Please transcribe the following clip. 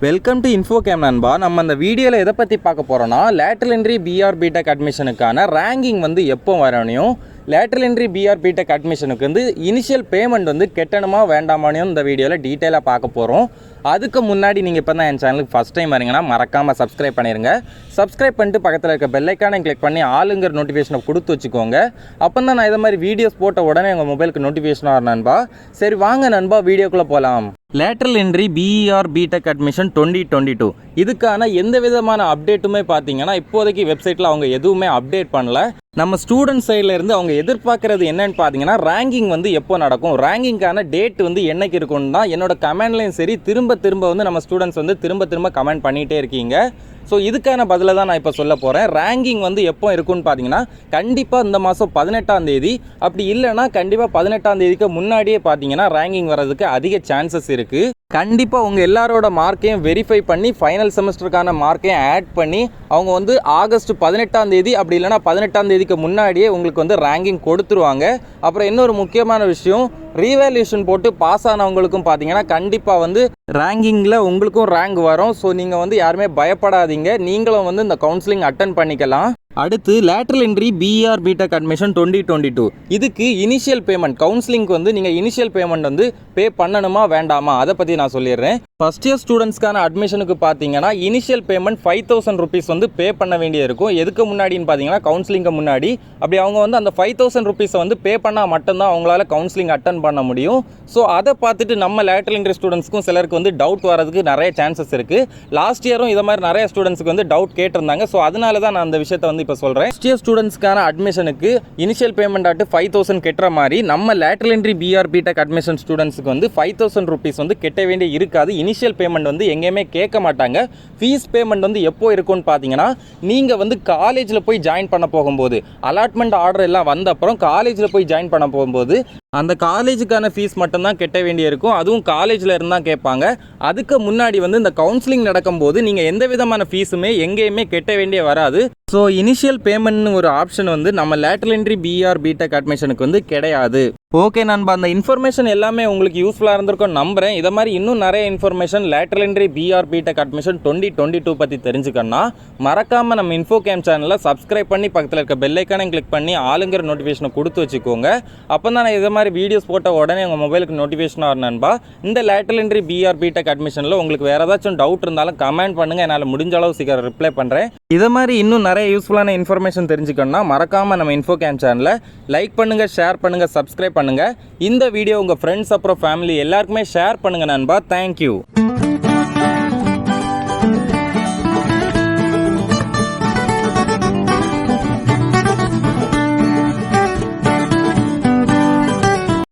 Welcome to info game நண்பா. நம்ம அந்த வீடியோவில் எதை பற்றி பார்க்க போகிறோன்னா, லேட்ரல் என்ட்ரி பிஆர் B.Tech அட்மிஷனுக்கான ரேங்கிங் வந்து எப்போ வரணும், லேட்ரல் என்ட்ரி பிஆர் B.Tech அட்மிஷனுக்கு வந்து இனிஷியல் பேமெண்ட் வந்து கட்டணுமா வேண்டாமானையும் இந்த வீடியோவில் டீட்டெயிலாக பார்க்க போகிறோம். அதுக்கு முன்னாடி நீங்கள் இப்போ தான் என் சேனலுக்கு ஃபஸ்ட் டைம் வரீங்கன்னா மறக்காமல் சப்ஸ்கிரைப் பண்ணிடுங்க. சப்ஸ்கிரைப் பண்ணிட்டு பக்கத்தில் இருக்க பெல்லைக்கானை கிளிக் பண்ணி ஆளுங்கிற நோட்டிஃபிகேஷனை கொடுத்து வச்சுக்கோங்க. அப்போ தான் நான் இதை மாதிரி வீடியோஸ் போட்ட உடனே உங்கள் மொபைலுக்கு நோட்டிஃபிகேஷன் வரும் நண்பா. சரி வாங்க நண்பா, வீடியோக்குள்ளே போகலாம். Lateral entry PR B.Tech admission 2022 இதுக்கான எந்த விதமான அப்டேட்டுமே பார்த்தீங்கன்னா இப்போதைக்கு வெப்சைட்டில் அவங்க எதுவுமே அப்டேட் பண்ணல. நம்ம ஸ்டூடெண்ட் சைடில் இருந்து அவங்க எதிர்பார்க்குறது என்னன்னு பார்த்தீங்கன்னா, ரேங்கிங் வந்து எப்போ நடக்கும், ரேங்கிங்கான டேட் வந்து என்னைக்கு இருக்குன்னு தான் என்னோட கமெண்ட்லையும் சரி திரும்ப வந்து நம்ம ஸ்டூடெண்ட்ஸ் வந்து திரும்ப கமெண்ட் பண்ணிகிட்டே இருக்கீங்க. ஸோ இதுக்கான பதிலை தான் நான் இப்போ சொல்ல போகிறேன். ரேங்கிங் வந்து எப்போ இருக்குன்னு பார்த்தீங்கன்னா, கண்டிப்பாக இந்த மாதம் 18ஆம் தேதி, அப்படி இல்லைனா கண்டிப்பாக 18ஆம் தேதிக்கு முன்னாடியே பார்த்தீங்கன்னா ரேங்கிங் வர்றதுக்கு அதிக சான்சஸ் இருக்குது. கண்டிப்பாக உங்கள் எல்லாரோட மார்க்கையும் வெரிஃபை பண்ணி ஃபைனல் செமஸ்டருக்கான மார்க்கையும் ஆட் பண்ணி அவங்க வந்து ஆகஸ்ட் 18ஆம் தேதி அப்படி இல்லைனா 18ஆம் தேதிக்கு முன்னாடியே உங்களுக்கு வந்து ரேங்கிங் கொடுத்துருவாங்க. அப்புறம் இன்னொரு முக்கியமான விஷயம், ரீவேல்யூஷன் போட்டு பாஸ் ஆனவங்களுக்கும் பார்த்தீங்கன்னா கண்டிப்பாக வந்து ரேங்கிங்கில் உங்களுக்கும் ரேங்க் வரும். ஸோ நீங்கள் வந்து யாருமே பயப்படாதீங்க, நீங்களும் வந்து இந்த கவுன்சிலிங் அட்டன் பண்ணிக்கலாம். அடுத்து lateral entry PR B.Tech admission 2022 இதுக்கு இனிஷியல் பேமெண்ட், கவுன்சிலிங்க்கு வந்து நீங்கள் இனிஷியல் பேமெண்ட் வந்து பே பண்ணணுமா வேண்டாமா அதை பற்றி நான் சொல்லிடுறேன். ஃபஸ்ட் இயர் ஸ்டூடெண்ட்ஸ்க்கான அட்மிஷனுக்கு பார்த்தீங்கன்னா இனிஷியல் பேமெண்ட் 5000 ருபீஸ் வந்து பே பண்ண வேண்டிய இருக்கும். எதுக்கு முன்னாடின்னு பார்த்தீங்கன்னா கவுன்சிலிங்க்கு முன்னாடி. அப்படி அவங்க வந்து அந்த 5000 ருபீஸை வந்து பே பண்ணால் மட்டும்தான் அவங்களால கவுன்சிலிங் அட்டன் பண்ண முடியும். ஸோ அதை பார்த்துட்டு நம்ம லேட்ரல் என்ட்ரி ஸ்டூடெண்ட்ஸ்க்கும் சிலருக்கு வந்து டவுட் வரதுக்கு நிறைய சான்சஸ் இருக்குது. லாஸ்ட் இயரும் இதை மாதிரி நிறைய ஸ்டூடெண்ட்ஸ்க்கு வந்து டவுட் கேட்டிருந்தாங்க. ஸோ அதனால தான் நான் அந்த விஷயத்தை வந்து இப்போ சொல்கிறேன். ஃபஸ்ட் இயர் ஸ்டூடெண்ட்ஸ்க்கான அட்மிஷனுக்கு இனிஷியல் பேமெண்ட் ஆட்டு 5000 கட்டுற மாதிரி நம்ம lateral entry PR B.Tech admission ஸ்டூடெண்ட்ஸ்க்கு வந்து 5000 ருபீஸ் வந்து கட்ட வேண்டிய இருக்காது. இனிஷியல் பேமெண்ட் வந்து எங்கேயுமே கேட்க மாட்டாங்க. ஃபீஸ் பேமெண்ட் வந்து எப்போ இருக்கும்னு பார்த்தீங்கன்னா, நீங்கள் வந்து காலேஜில் போய் ஜாயின் பண்ண போகும்போது, அலாட்மெண்ட் ஆர்டர் எல்லாம் வந்த அப்புறம் காலேஜில் போய் ஜாயின் பண்ண போகும்போது அந்த காலேஜுக்கான ஃபீஸ் மட்டும்தான் கட்ட வேண்டிய இருக்கும். அதுவும் காலேஜில் இருந்தால் கேட்பாங்க. அதுக்கு முன்னாடி வந்து இந்த கவுன்சிலிங் நடக்கும்போது நீங்கள் எந்த விதமான ஃபீஸுமே எங்கேயுமே கட்ட வேண்டிய வராது. ஸோ இனிஷியல் பேமெண்ட்னு ஒரு ஆப்ஷன் வந்து நம்ம லேட்ரல் என்ட்ரி பிஆர் B.Tech அட்மிஷனுக்கு வந்து கிடையாது. ஓகே நண்பா, அந்த இன்ஃபர்மேஷன் எல்லாமே உங்களுக்கு யூஸ்ஃபுல்லாக இருந்திருக்கும் நம்புகிறேன். இதை மாதிரி இன்னும் நிறைய information lateral entry PR B.Tech admission 2022 பற்றி தெரிஞ்சுக்கணும்னா மறக்காமல் நம்ம இன்ஃபோ கேம் சேனலை சப்ஸ்கிரைப் பண்ணி பக்கத்தில் இருக்க பெல்லைக்கானை கிளிக் பண்ணி ஆளுங்கிற நோட்டிஃபிகேஷனை கொடுத்து வச்சுக்கோங்க. அப்போ தான் நான் இதை மாதிரி வீடியோஸ் போட்ட உடனே உங்கள் மொபைலுக்கு நோட்டிஃபிகேஷன் வரும் நண்பா. இந்த லேட்ரல் என்ட்ரி பிஆர் B.Tech அட்மிஷனில் உங்களுக்கு வேறு ஏதாச்சும் டவுட் இருந்தாலும் கமெண்ட் பண்ணுங்கள், என்னால் முடிஞ்ச அளவு சீக்கிரம் ரிப்ளை பண்ணுறேன். இதை மாதிரி இன்னும் நிறைய யூஸ்ஃபுல்லான இன்ஃபர்மேஷன் தெரிஞ்சுக்கணும்னா மறக்காமல் நம்ம இன்ஃபோ கேம் சேனலை லைக் பண்ணுங்கள், ஷேர் பண்ணுங்கள், சப்ஸ்கிரைப் பண்ணுங்கள். இந்த வீடியோ உங்கள் ஃப்ரெண்ட்ஸ் அப்புறம் ஃபேமிலி எல்லாருக்குமே ஷேர் பண்ணுங்கள் நண்பா. தேங்க்யூ.